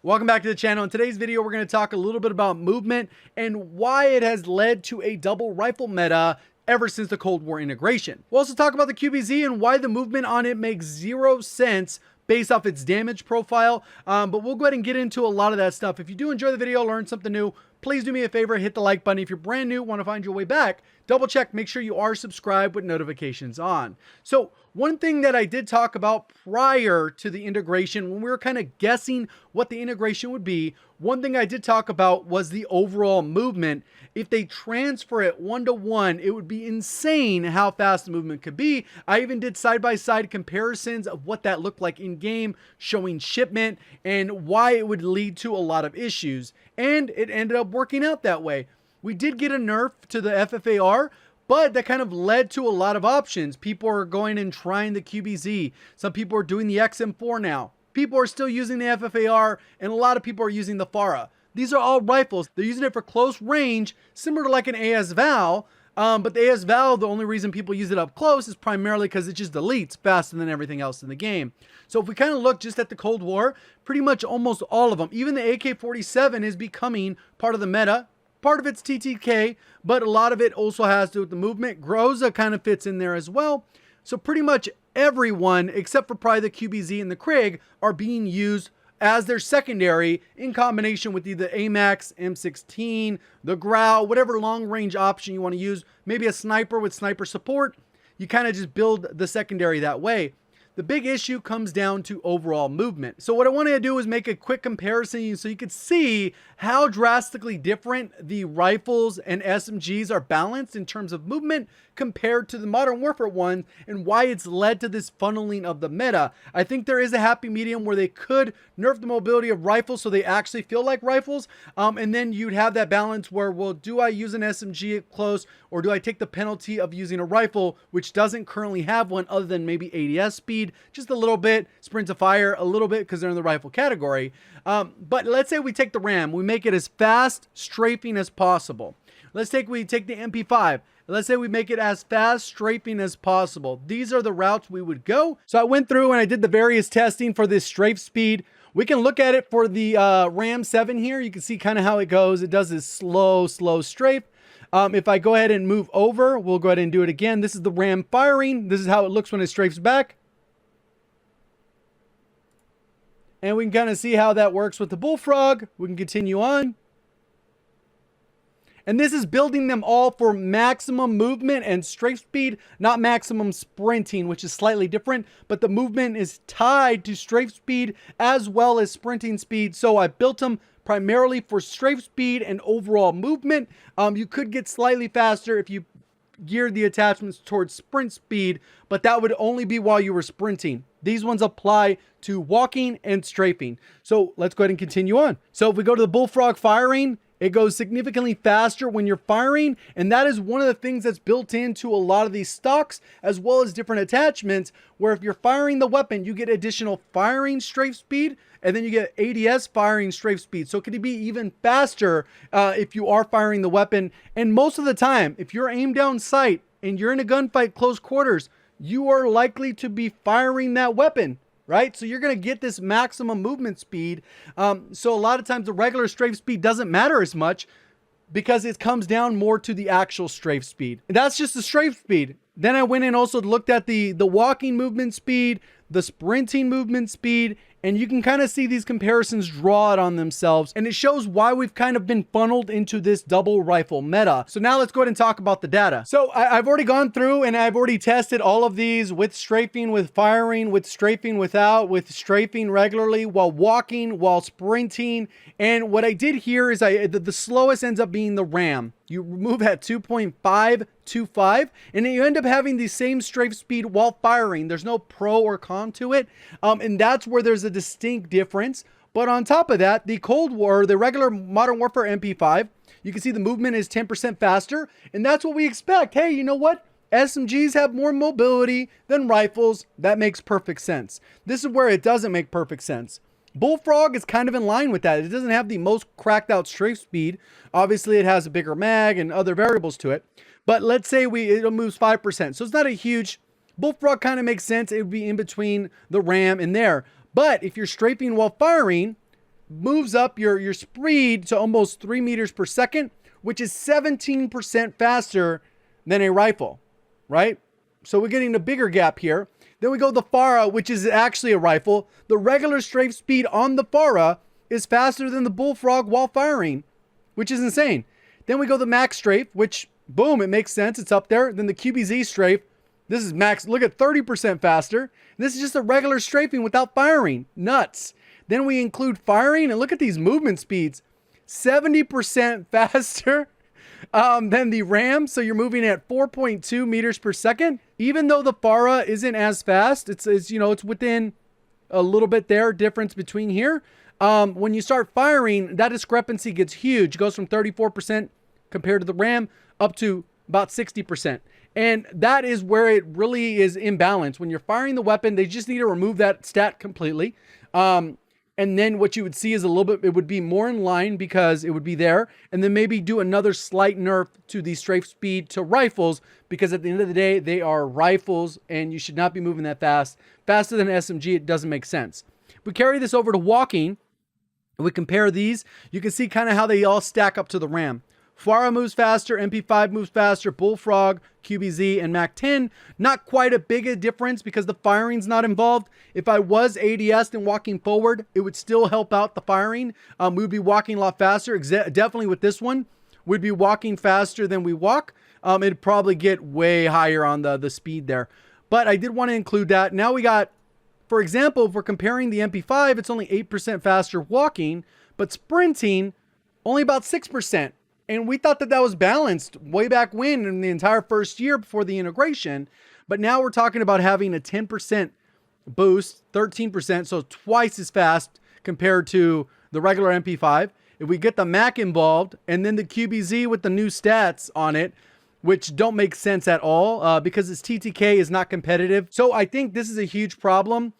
Welcome back to the channel. In today's video, we're going to talk a little bit about movement and why it has led to a double rifle meta ever since the Cold War integration. We'll also talk about the QBZ and why the movement on it makes zero sense based off its damage profile, but we'll go ahead and get into a lot of that stuff. If you do enjoy the video, learn something new, please do me a favor, hit the like button. If you're brand new, want to find your way back, double check, make sure you are subscribed with notifications on. So one thing that I did talk about prior to the integration, when we were kind of guessing what the integration would be, one thing I did talk about was the overall movement. If they transfer it 1-to-1, it would be insane how fast the movement could be. I even did side-by-side comparisons of what that looked like in game, showing shipment and why it would lead to a lot of issues. And it ended up working out that way. We did get a nerf to the FFAR, but that kind of led to a lot of options. People are going and trying the QBZ. Some people are doing the XM4 now. People are still using the FFAR, and a lot of people are using the FARA. These are all rifles. They're using it for close range, similar to like an AS-VAL, but the AS-VAL, the only reason people use it up close is primarily because it just deletes faster than everything else in the game. So if we kind of look just at the Cold War, pretty much almost all of them, even the AK-47 is becoming part of the meta. Part of it's TTK, but a lot of it also has to do with the movement. Groza kind of fits in there as well. So pretty much everyone, except for probably the QBZ and the Krig, are being used as their secondary in combination with either AMAX, M16, the Growl, whatever long range option you want to use. Maybe a sniper with sniper support. You kind of just build the secondary that way. The big issue comes down to overall movement. So what I wanted to do is make a quick comparison so you could see how drastically different the rifles and SMGs are balanced in terms of movement compared to the Modern Warfare one, and why it's led to this funneling of the meta. I think there is a happy medium where they could nerf the mobility of rifles so they actually feel like rifles, and then you'd have that balance where, well, do I use an SMG at close, or do I take the penalty of using a rifle, which doesn't currently have one other than maybe ADS speed, just a little bit, sprint to fire a little bit because they're in the rifle category. But let's say we take the RAM, we make it as fast strafing as possible. We take the MP5. Let's say we make it as fast strafing as possible. These are the routes we would go. So I went through and I did the various testing for this strafe speed. We can look at it for the Ram 7 here. You can see kind of how it goes. It does this slow strafe. If I go ahead and move over, we'll go ahead and do it again. This is the Ram firing. This is how it looks when it strafes back. And we can kind of see how that works with the Bullfrog. We can continue on. And this is building them all for maximum movement and strafe speed, not maximum sprinting, which is slightly different, but the movement is tied to strafe speed as well as sprinting speed. So I built them primarily for strafe speed and overall movement. You could get slightly faster if you geared the attachments towards sprint speed, but that would only be while you were sprinting. These ones apply to walking and strafing. So let's go ahead and continue on. So if we go to the Bullfrog firing, it goes significantly faster when you're firing, and that is one of the things that's built into a lot of these stocks, as well as different attachments, where if you're firing the weapon, you get additional firing strafe speed, and then you get ADS firing strafe speed. So it can be even faster if you are firing the weapon. And most of the time, if you're aimed down sight and you're in a gunfight close quarters, you are likely to be firing that weapon, right? So you're going to get this maximum movement speed. So a lot of times the regular strafe speed doesn't matter as much because it comes down more to the actual strafe speed. And that's just the strafe speed. Then I went and also looked at the walking movement speed, the sprinting movement speed, and you can kind of see these comparisons draw it on themselves. And it shows why we've kind of been funneled into this double rifle meta. So now let's go ahead and talk about the data. So I've already gone through and I've already tested all of these with strafing, with firing, with strafing without, with strafing regularly, while walking, while sprinting. And what I did here is the slowest ends up being the RAM. You move at 2.525 and then you end up having the same strafe speed while firing. There's no pro or con to it. And that's where there's a distinct difference. But on top of that, the Cold War, the regular Modern Warfare MP5, you can see the movement is 10% faster. And that's what we expect. Hey, you know what? SMGs have more mobility than rifles. That makes perfect sense. This is where it doesn't make perfect sense. Bullfrog is kind of in line with that. It doesn't have the most cracked out strafe speed. Obviously, it has a bigger mag and other variables to it. But let's say it moves 5%. So it's not a huge... Bullfrog kind of makes sense. It would be in between the RAM and there. But if you're strafing while firing, moves up your speed to almost 3 meters per second, which is 17% faster than a rifle, right? So we're getting a bigger gap here. Then we go the FARA, which is actually a rifle. The regular strafe speed on the FARA is faster than the Bullfrog while firing, which is insane. Then we go the max strafe, which, boom, it makes sense. It's up there. Then the QBZ strafe. This is max. Look at 30% faster. This is just a regular strafing without firing. Nuts. Then we include firing, and look at these movement speeds. 70% faster than the RAM. So you're moving at 4.2 meters per second. Even though the FARA isn't as fast, it's within a little bit there, difference between here. When you start firing, that discrepancy gets huge. It goes from 34% compared to the RAM up to about 60%. And that is where it really is imbalanced. When you're firing the weapon, they just need to remove that stat completely. And then what you would see is a little bit, it would be more in line because it would be there. And then maybe do another slight nerf to the strafe speed to rifles, because at the end of the day, they are rifles and you should not be moving that fast. Faster than SMG, it doesn't make sense. We carry this over to walking. We compare these. You can see kind of how they all stack up to the RAM. FARA moves faster, MP5 moves faster, Bullfrog, QBZ, and MAC-10. Not quite a big a difference because the firing's not involved. If I was ADS and walking forward, it would still help out the firing. We would be walking a lot faster. Definitely with this one, we'd be walking faster than we walk. It'd probably get way higher on the speed there. But I did want to include that. Now we got, for example, if we're comparing the MP5, it's only 8% faster walking, but sprinting only about 6%. And we thought that that was balanced way back when in the entire first year before the integration. But now we're talking about having a 10% boost, 13%, so twice as fast compared to the regular MP5. If we get the Mac involved and then the QBZ with the new stats on it, which don't make sense at all because its TTK is not competitive. So I think this is a huge problem.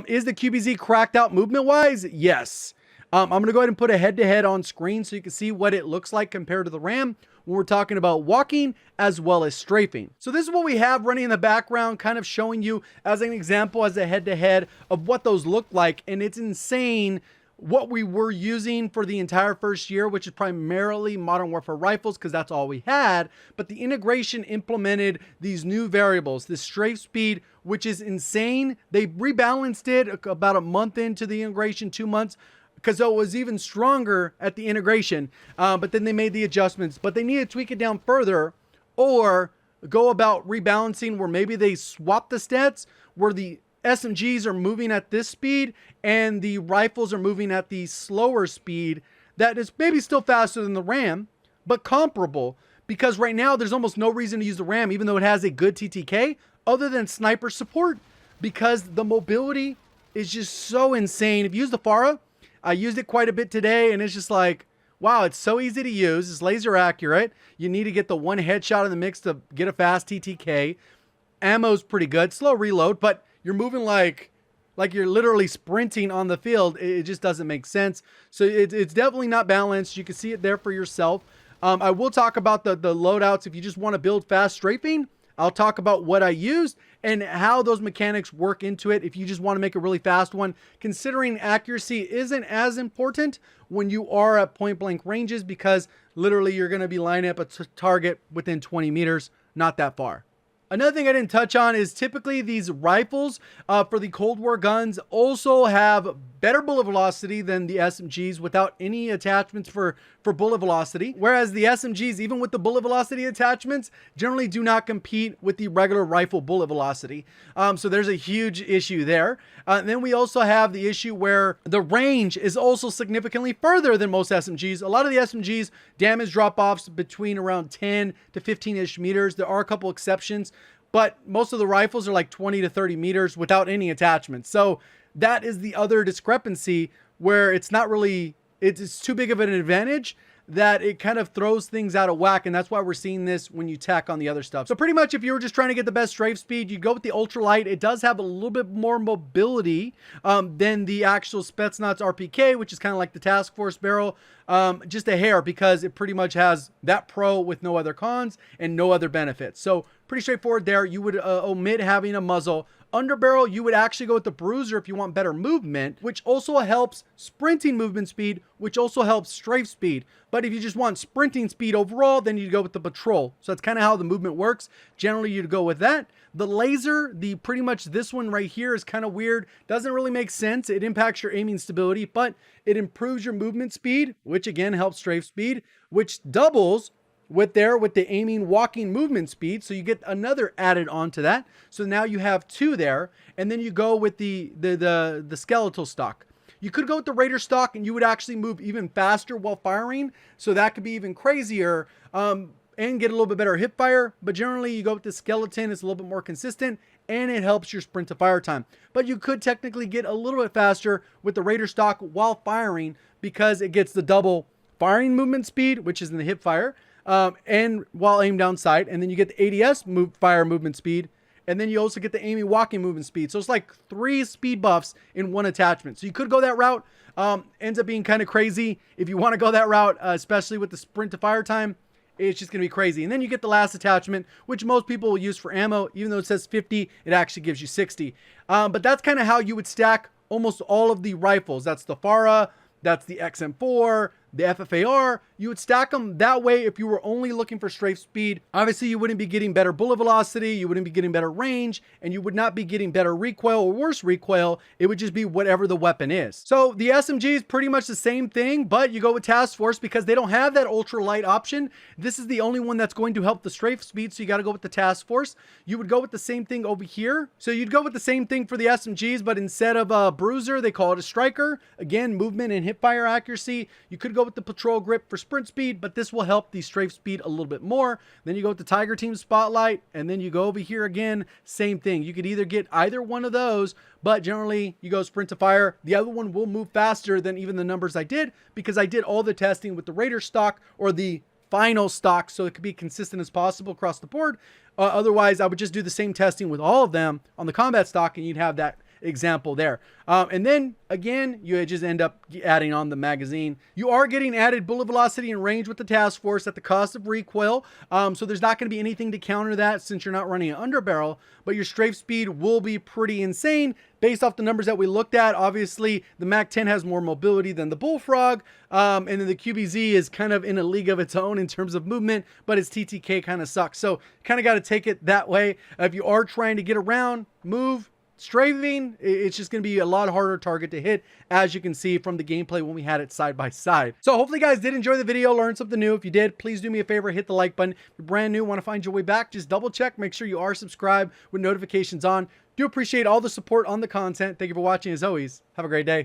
Is the QBZ cracked out movement-wise? Yes. I'm going to go ahead and put a head-to-head on screen so you can see what it looks like compared to the RAM when we're talking about walking as well as strafing. So this is what we have running in the background, kind of showing you as an example, as a head-to-head of what those look like. And it's insane what we were using for the entire first year, which is primarily Modern Warfare rifles because that's all we had. But the integration implemented these new variables, this strafe speed, which is insane. They rebalanced it about a month into the integration, 2 months, because it was even stronger at the integration, but then they made the adjustments. But they need to tweak it down further or go about rebalancing where maybe they swap the stats where the SMGs are moving at this speed and the rifles are moving at the slower speed that is maybe still faster than the RAM, but comparable. Because right now there's almost no reason to use the RAM, even though it has a good TTK, other than sniper support, because the mobility is just so insane. If you use the FARA, I used it quite a bit today, and it's just like, wow, it's so easy to use. It's laser accurate. You need to get the one headshot in the mix to get a fast TTK. Ammo's pretty good. Slow reload, but you're moving like you're literally sprinting on the field. It just doesn't make sense. So it's definitely not balanced. You can see it there for yourself. I will talk about the loadouts. If you just want to build fast strafing, I'll talk about what I used and how those mechanics work into it if you just want to make a really fast one, considering accuracy isn't as important when you are at point blank ranges, because literally you're going to be lining up a target within 20 meters, not that far. Another thing I didn't touch on is typically these rifles for the Cold War guns also have better bullet velocity than the SMGs without any attachments for bullet velocity. Whereas the SMGs, even with the bullet velocity attachments, generally do not compete with the regular rifle bullet velocity. So there's a huge issue there. And then we also have the issue where the range is also significantly further than most SMGs. A lot of the SMGs damage drop-offs between around 10 to 15-ish meters. There are a couple exceptions, but most of the rifles are like 20 to 30 meters without any attachments. So that is the other discrepancy where it's not really, it's too big of an advantage that it kind of throws things out of whack. And that's why we're seeing this when you tack on the other stuff. So pretty much if you were just trying to get the best strafe speed, you go with the ultralight. It does have a little bit more mobility than the actual Spetsnaz RPK, which is kind of like the task force barrel, just a hair, because it pretty much has that pro with no other cons and no other benefits. So pretty straightforward there. You would omit having a muzzle. Underbarrel, you would actually go with the bruiser if you want better movement, which also helps sprinting movement speed, which also helps strafe speed. But if you just want sprinting speed overall, then you'd go with the patrol. So that's kind of how the movement works. Generally, you'd go with that. The laser, pretty much this one right here is kind of weird. Doesn't really make sense. It impacts your aiming stability, but it improves your movement speed, which again helps strafe speed, which doubles with the aiming walking movement speed. So you get another added on to that. So now you have two there, and then you go with the skeletal stock. You could go with the Raider stock and you would actually move even faster while firing. So that could be even crazier and get a little bit better hip fire. But generally you go with the skeleton. It's a little bit more consistent and it helps your sprint to fire time. But you could technically get a little bit faster with the Raider stock while firing because it gets the double firing movement speed, which is in the hip fire, and while aimed down sight. And then you get the ADS fire movement speed. And then you also get the aiming walking movement speed. So it's like 3 speed buffs in one attachment. So you could go that route. Ends up being kind of crazy. If you want to go that route, especially with the sprint to fire time, it's just going to be crazy. And then you get the last attachment, which most people will use for ammo. Even though it says 50, it actually gives you 60. But that's kind of how you would stack almost all of the rifles. That's the FARA, that's the XM4, the FFAR. You would stack them that way if you were only looking for strafe speed. Obviously, you wouldn't be getting better bullet velocity, you wouldn't be getting better range, and you would not be getting better recoil or worse recoil. It would just be whatever the weapon is. So the SMG is pretty much the same thing, but you go with Task Force because they don't have that ultra light option. This is the only one that's going to help the strafe speed, so you got to go with the Task Force. You would go with the same thing over here. So you'd go with the same thing for the SMGs, but instead of a bruiser, they call it a striker. Again, movement and hip fire accuracy. You could go with the patrol grip for sprint speed, but this will help the strafe speed a little bit more. Then you go with the Tiger Team Spotlight, and then you go over here again, same thing. You could either get either one of those, but generally you go sprint to fire. The other one will move faster than even the numbers I did because I did all the testing with the Raider stock or the final stock, so it could be consistent as possible across the board. Otherwise, I would just do the same testing with all of them on the combat stock, and you'd have that example there. And then again, you just end up adding on the magazine. You are getting added bullet velocity and range with the Task Force at the cost of recoil. So there's not going to be anything to counter that since you're not running an underbarrel, but your strafe speed will be pretty insane based off the numbers that we looked at. Obviously, the Mac 10 has more mobility than the Bullfrog, and then the QBZ is kind of in a league of its own in terms of movement, but its TTK kind of sucks. So kind of got to take it that way. If you are trying to get around, move, strafing, it's just going to be a lot harder target to hit, as you can see from the gameplay when we had it side by side. So hopefully you guys did enjoy the video, learned something new. If you did, please do me a favor, hit the like button. If you're brand new, want to find your way back, just double check, make sure you are subscribed with notifications on. Do appreciate all the support on the content. Thank you for watching. As always, have a great day.